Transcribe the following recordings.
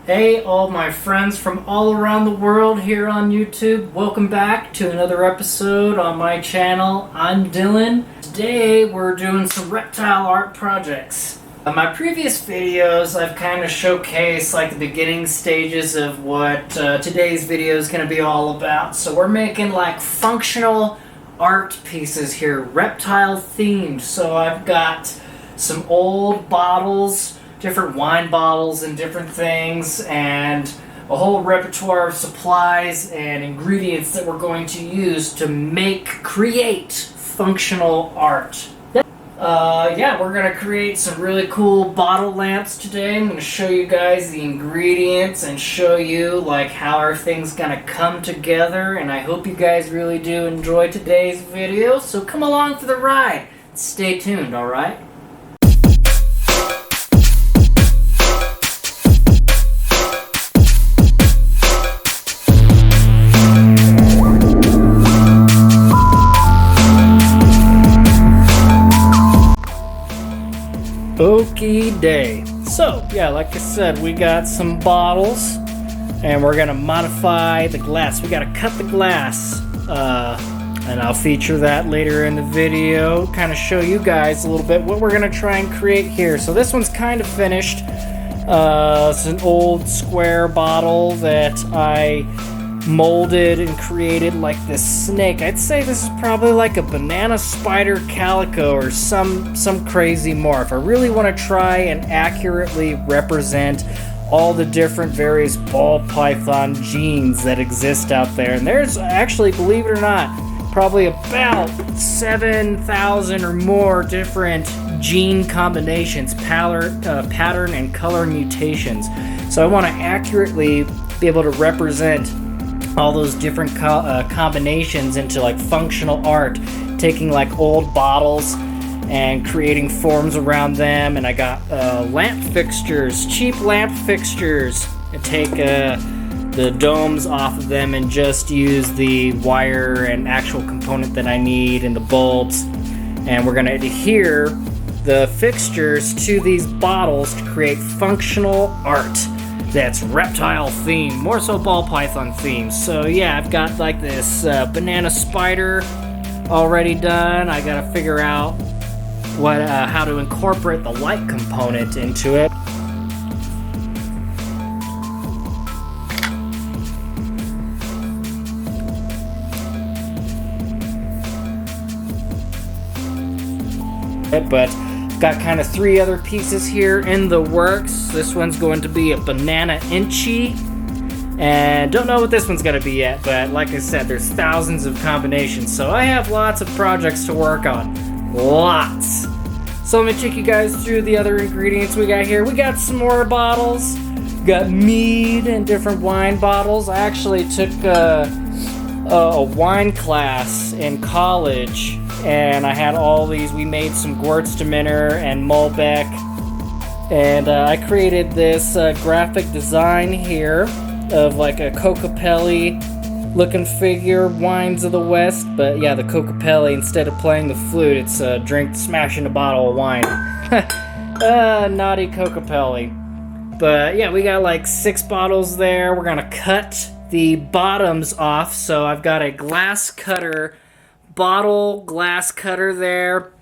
Hey, all my friends from all around the world here on YouTube. Welcome back to another episode on my channel. I'm Dylan. Today we're doing some reptile art projects. In my previous videos, I've kind of showcased like the beginning stages of what today's video is going to be all about. So we're making like functional art pieces here, reptile themed. So I've got some old bottles, different wine bottles and different things, and a whole repertoire of supplies and ingredients that we're going to use to create functional art. Yeah, we're going to create some really cool bottle lamps today. I'm going to show you guys the ingredients and show you like how everything's going to come together, and I hope you guys really do enjoy today's video. So come along for the ride. Stay tuned, alright? Okie day. So, yeah, like I said, we got some bottles, and we're gonna modify the glass. We gotta cut the glass, and I'll feature that later in the video, kind of show you guys a little bit what we're gonna try and create here. So this one's kind of finished. It's an old square bottle that I molded and created like this snake. I'd say this is probably like a banana spider calico or some crazy morph. I really want to try and accurately represent all the different various ball python genes that exist out there. And there's actually, believe it or not, probably about 7,000 or more different gene combinations, pattern and color mutations. So I want to accurately be able to represent all those different combinations into like functional art, taking like old bottles and creating forms around them. And I got lamp fixtures, cheap lamp fixtures, and take the domes off of them and just use the wire and actual component that I need and the bulbs. And we're going to adhere the fixtures to these bottles to create functional art that's reptile themed, more so ball python themed. So yeah, I've got like this banana spider already done. I gotta figure out how to incorporate the light component into it. But got kind of 3 other pieces here in the works. This one's going to be a banana inchy, and don't know what this one's going to be yet, but like I said, there's thousands of combinations, so I have lots of projects to work on. Lots. So I'm going to take you guys through the other ingredients we got here. We got some more bottles. We got mead and different wine bottles. I actually took a wine class in college, and I had all these. We made some Gewürztraminer and Malbec, and I created this graphic design here of like a Cocopelli looking figure, Wines of the West. But yeah, the Cocopelli, instead of playing the flute, it's smashing a bottle of wine. Naughty Cocopelli. But yeah, we got like 6 bottles there. We're gonna cut the bottoms off, so I've got a glass cutter, bottle glass cutter there.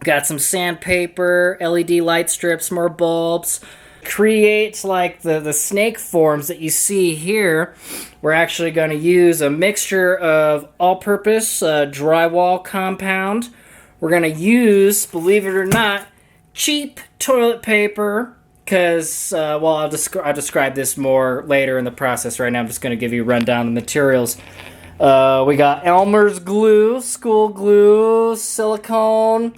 Got some sandpaper, LED light strips, more bulbs. Create like the snake forms that you see here. We're actually going to use a mixture of all-purpose drywall compound. We're going to use, believe it or not, cheap toilet paper, because, well, I'll describe this more later in the process. Right now I'm just going to give you a rundown of the materials. We got Elmer's glue, school glue, silicone,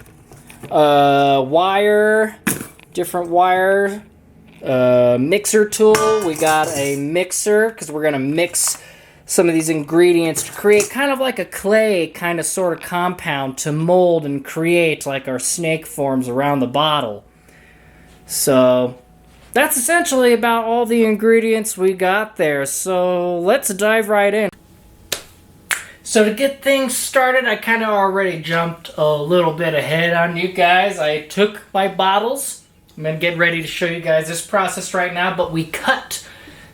wire, different wire, mixer tool. We got a mixer because we're going to mix some of these ingredients to create kind of like a clay kind of sort of compound to mold and create like our snake forms around the bottle. So that's essentially about all the ingredients we got there. So let's dive right in. So to get things started, I kind of already jumped a little bit ahead on you guys. I took my bottles. I'm going to get ready to show you guys this process right now, but we cut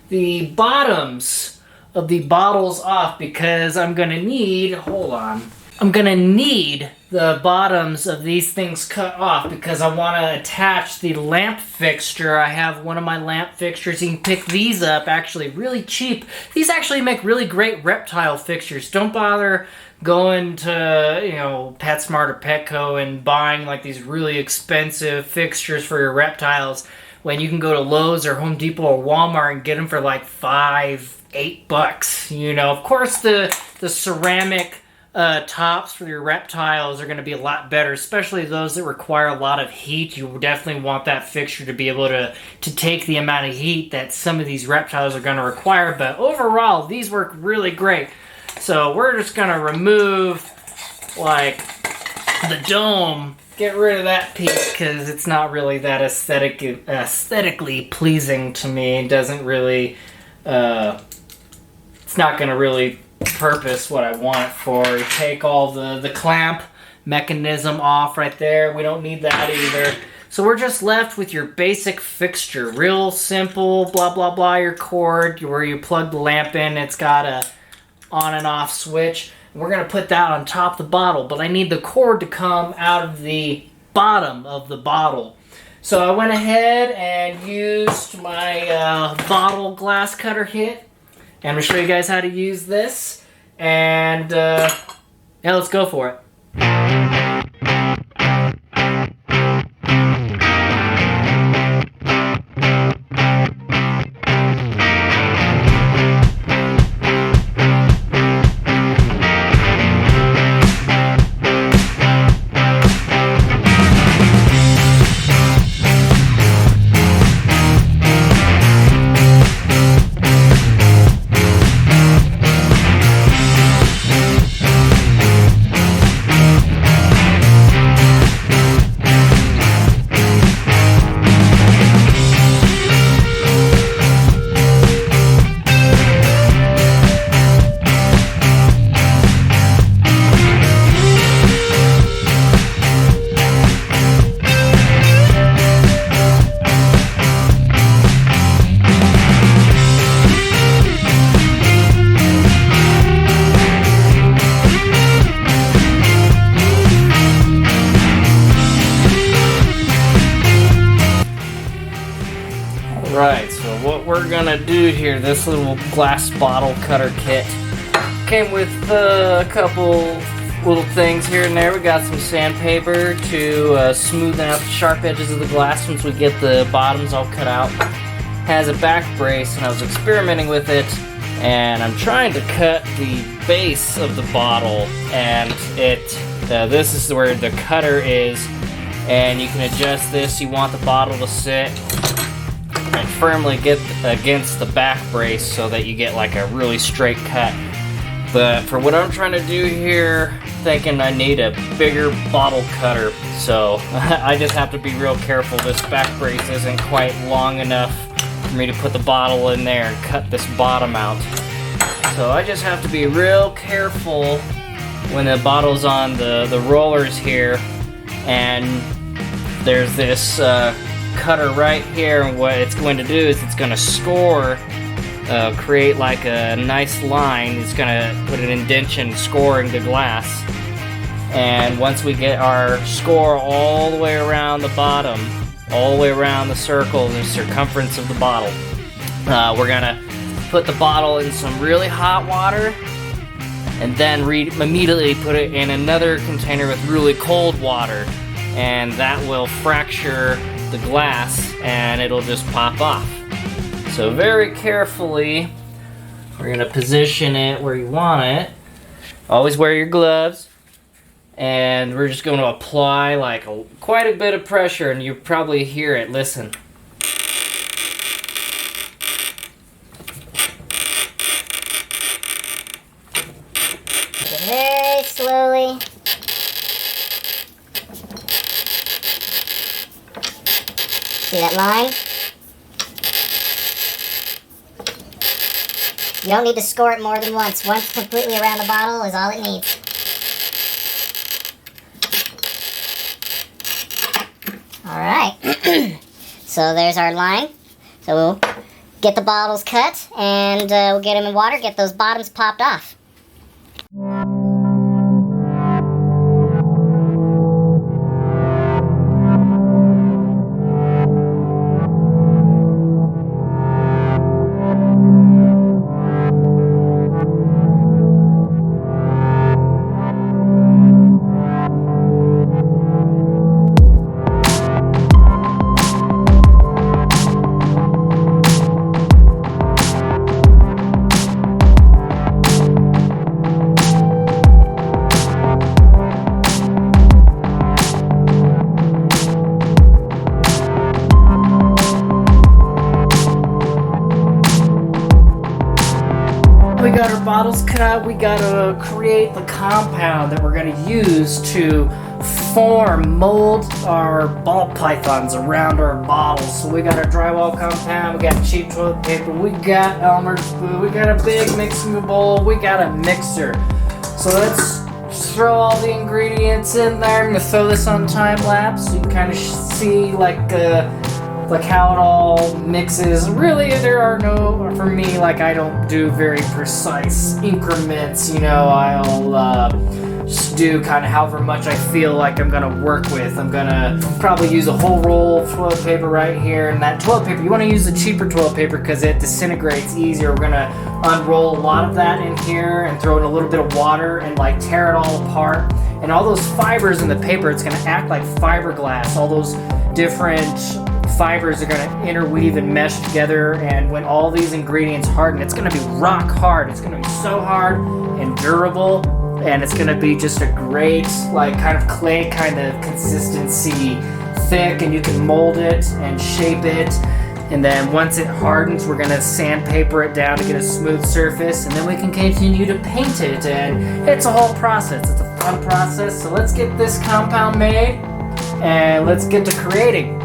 the bottoms of the bottles off because I'm gonna need, hold on, I'm gonna need the bottoms of these things cut off because I want to attach the lamp fixture. I have one of my lamp fixtures. You can pick these up actually really cheap. These actually make really great reptile fixtures. Don't bother going to, you know, PetSmart or Petco and buying like these really expensive fixtures for your reptiles when you can go to Lowe's or Home Depot or Walmart and get them for like $5-8. You know, of course the ceramic tops for your reptiles are going to be a lot better, especially those that require a lot of heat. You definitely want that fixture to be able to take the amount of heat that some of these reptiles are going to require, but overall these work really great. So we're just going to remove like the dome, get rid of that piece because it's not really that aesthetically pleasing to me. It doesn't really it's not going to really purpose what I want for. Take all the clamp mechanism off right there. We don't need that either. So we're just left with your basic fixture. Real simple, blah, blah, blah, your cord where you plug the lamp in. It's got a on and off switch. We're going to put that on top of the bottle, but I need the cord to come out of the bottom of the bottle. So I went ahead and used my bottle glass cutter kit. And I'm going to show you guys how to use this. And yeah, let's go for it. Right, so what we're gonna do here, this little glass bottle cutter kit came with a couple little things here and there. We got some sandpaper to smooth out the sharp edges of the glass once we get the bottoms all cut out. Has a back brace, and I was experimenting with it, and I'm trying to cut the base of the bottle, and this is where the cutter is, and you can adjust this. You want the bottle to sit and firmly get against the back brace so that you get like a really straight cut. But for what I'm trying to do here, thinking I need a bigger bottle cutter, so I just have to be real careful. This back brace isn't quite long enough for me to put the bottle in there and cut this bottom out. So I just have to be real careful when the bottle's on the rollers here, and there's this cutter right here, and what it's going to do is it's going to score, create like a nice line. It's going to put an indentation scoring the glass, and once we get our score all the way around the bottom, all the way around the circle, the circumference of the bottle, we're going to put the bottle in some really hot water and then immediately put it in another container with really cold water, and that will fracture the glass and it'll just pop off. So very carefully, we're going to position it where you want it. Always wear your gloves, and we're just going to apply like quite a bit of pressure, and you probably hear it. Listen. Very slowly. See that line? You don't need to score it more than once. Once completely around the bottle is all it needs. Alright. So there's our line. So we'll get the bottles cut, and we'll get them in water, get those bottoms popped off. We got our bottles cut. We gotta create the compound that we're gonna use to mold our ball pythons around our bottles. So we got our drywall compound, we got cheap toilet paper, we got Elmer's glue, we got a big mixing bowl, we got a mixer. So let's throw all the ingredients in there. I'm gonna throw this on time lapse so you can kind of see like how it all mixes. Really, there are no, for me, like I don't do very precise increments, you know. I'll just do kind of however much I feel like I'm gonna work with. I'm gonna probably use a whole roll of toilet paper right here, and that toilet paper, you wanna use the cheaper toilet paper because it disintegrates easier. We're gonna unroll a lot of that in here and throw in a little bit of water and like tear it all apart. And all those fibers in the paper, it's gonna act like fiberglass. All those different fibers are going to interweave and mesh together, and when all these ingredients harden, it's going to be rock hard. It's going to be so hard and durable, and it's going to be just a great like kind of clay kind of consistency, thick, and you can mold it and shape it. And then once it hardens, we're going to sandpaper it down to get a smooth surface, and then we can continue to paint it. And it's a whole process. It's a fun process. So let's get this compound made and let's get to creating.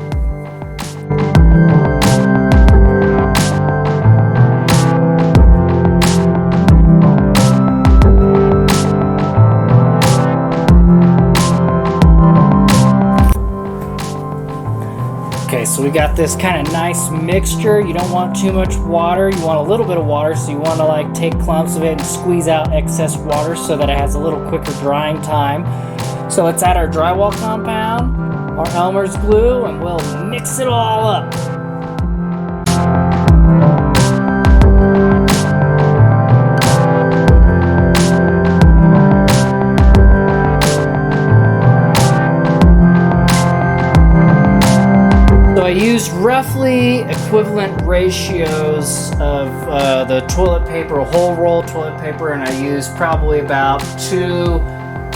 Okay, so we got this kind of nice mixture. You don't want too much water. You want a little bit of water, so you want to like take clumps of it and squeeze out excess water so that it has a little quicker drying time. So let's add our drywall compound, our Elmer's glue, and we'll mix it all up. I used roughly equivalent ratios of the toilet paper, a whole roll of toilet paper, and I used probably about 2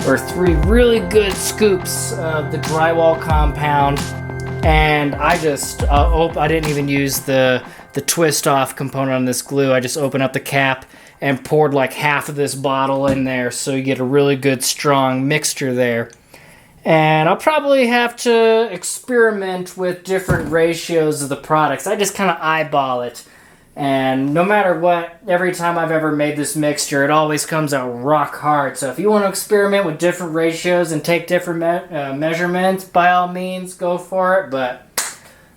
or 3 really good scoops of the drywall compound. And I just, I didn't even use the twist off component on this glue. I just opened up the cap and poured like half of this bottle in there, so you get a really good strong mixture there. And I'll probably have to experiment with different ratios of the products. I just kind of eyeball it. And no matter what, every time I've ever made this mixture, it always comes out rock hard. So if you want to experiment with different ratios and take different measurements, by all means, go for it. But,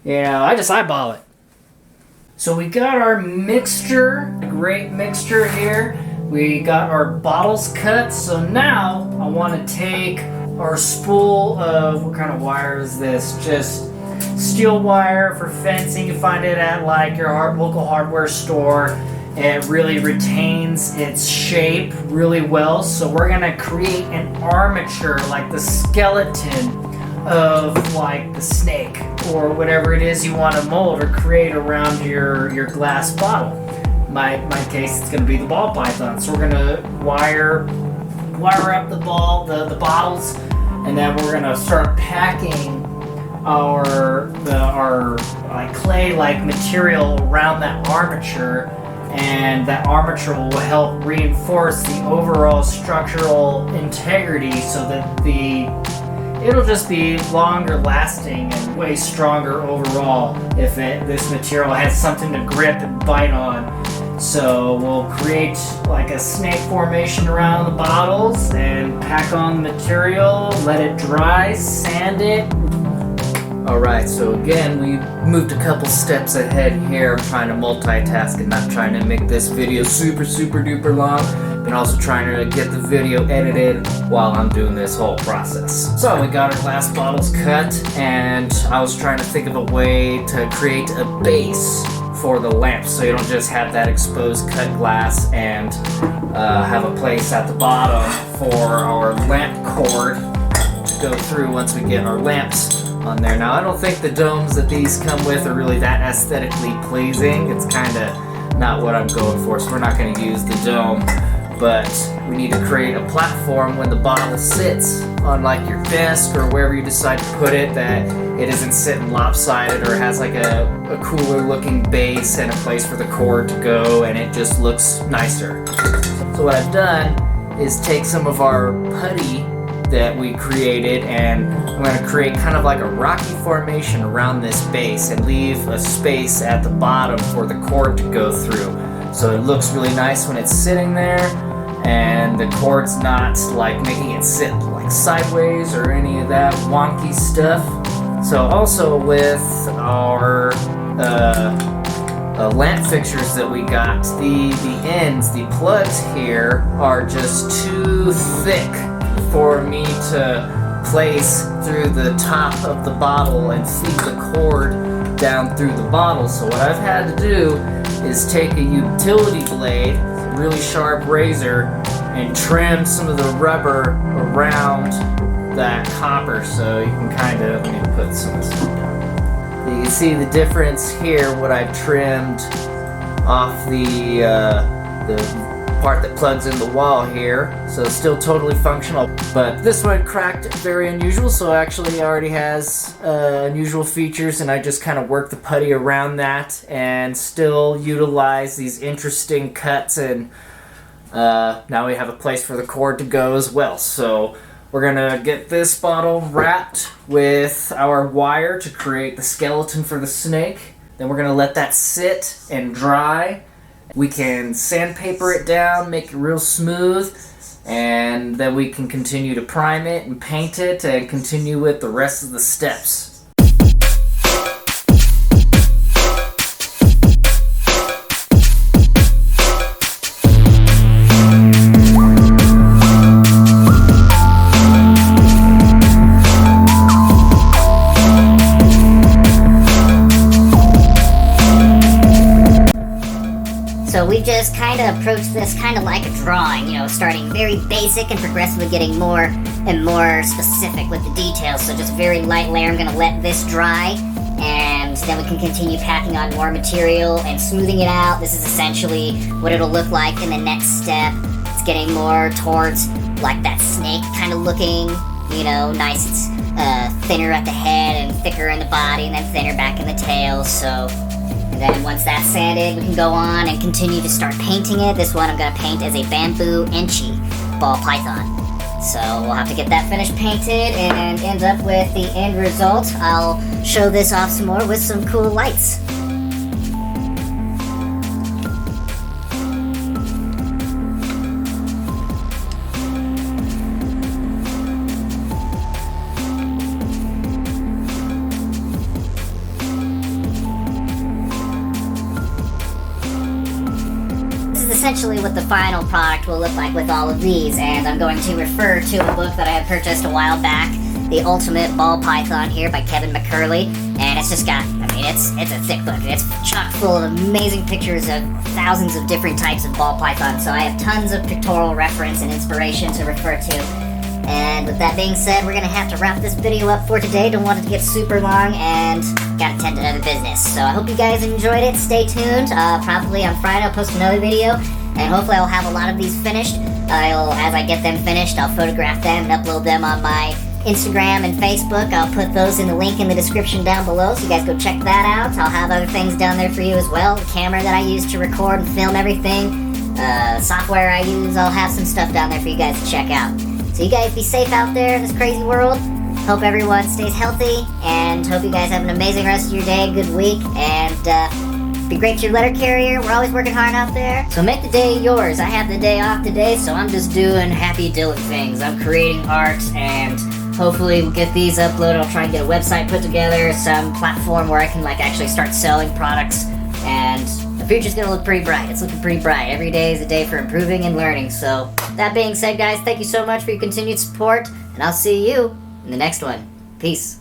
you know, I just eyeball it. So we got our mixture, a great mixture here. We got our bottles cut. So now I want to take our spool of, what kind of wire is this? Just steel wire for fencing. You find it at like your local hardware store. It really retains its shape really well. So we're gonna create an armature, like the skeleton of like the snake or whatever it is you want to mold or create around your glass bottle. In my case, it's gonna be the ball python. So we're gonna wire up the bottles, and then we're gonna start packing our like clay-like material around that armature, and that armature will help reinforce the overall structural integrity, so that it'll just be longer lasting and way stronger overall if this material has something to grip and bite on. So we'll create like a snake formation around the bottles and pack on the material, let it dry, sand it. Alright, so again, we moved a couple steps ahead here. I'm trying to multitask and not trying to make this video super duper long, and also trying to get the video edited while I'm doing this whole process. So we got our glass bottles cut, and I was trying to think of a way to create a base for the lamp, so you don't just have that exposed cut glass and have a place at the bottom for our lamp cord to go through once we get our lamps on there. Now, I don't think the domes that these come with are really that aesthetically pleasing. It's kind of not what I'm going for, so we're not going to use the dome. But we need to create a platform when the bottle sits on like your desk or wherever you decide to put it, that it isn't sitting lopsided or has like a cooler looking base and a place for the cord to go, and it just looks nicer. So what I've done is take some of our putty that we created, and I'm going to create kind of like a rocky formation around this base and leave a space at the bottom for the cord to go through. So it looks really nice when it's sitting there, and the cord's not like making it sit like sideways or any of that wonky stuff. So also with our lamp fixtures that we got, the ends, the plugs here are just too thick for me to place through the top of the bottle and feed the cord down through the bottle. So what I've had to do is take a utility blade, a really sharp razor, and trim some of the rubber around that copper, so you can kind of, let me put some of this down. You can see the difference here, what I've trimmed off the part that plugs in the wall here, so it's still totally functional. But this one cracked very unusual, so actually already has unusual features, and I just kind of worked the putty around that and still utilize these interesting cuts, and now we have a place for the cord to go as well. So we're gonna get this bottle wrapped with our wire to create the skeleton for the snake. Then we're gonna let that sit and dry. We can sandpaper it down, make it real smooth, and then we can continue to prime it and paint it and continue with the rest of the steps. So we've just kind of approached this kind of like a drawing, you know, starting very basic and progressively getting more and more specific with the details. So just very light layer. I'm going to let this dry, and then we can continue packing on more material and smoothing it out. This is essentially what it'll look like in the next step. It's getting more towards like that snake kind of looking, you know, nice. It's thinner at the head and thicker in the body, and then thinner back in the tail. So, and then once that's sanded, we can go on and continue to start painting it. This one I'm going to paint as a bamboo enchi ball python. So we'll have to get that finished painted and end up with the end result. I'll show this off some more with some cool lights. Essentially what the final product will look like with all of these, and I'm going to refer to a book that I had purchased a while back, The Ultimate Ball Python here by Kevin McCurley, and it's just got, I mean, it's a thick book. It's chock full of amazing pictures of thousands of different types of ball pythons, so I have tons of pictorial reference and inspiration to refer to. And with that being said, we're going to have to wrap this video up for today. Don't want it to get super long, and got to tend to other business. So I hope you guys enjoyed it. Stay tuned. Probably on Friday I'll post another video, and hopefully I'll have a lot of these finished. As I get them finished, I'll photograph them and upload them on my Instagram and Facebook. I'll put those in the link in the description down below, so you guys go check that out. I'll have other things down there for you as well. The camera that I use to record and film everything, software I use, I'll have some stuff down there for you guys to check out. So you guys be safe out there in this crazy world. Hope everyone stays healthy, and hope you guys have an amazing rest of your day, good week, and be great to your letter carrier. We're always working hard out there. So make the day yours. I have the day off today, so I'm just doing happy doing things. I'm creating art and hopefully we'll get these uploaded. I'll try and get a website put together, some platform where I can like actually start selling products, and the future's gonna look pretty bright. It's looking pretty bright. Every day is a day for improving and learning. So that being said, guys, thank you so much for your continued support, and I'll see you in the next one. Peace.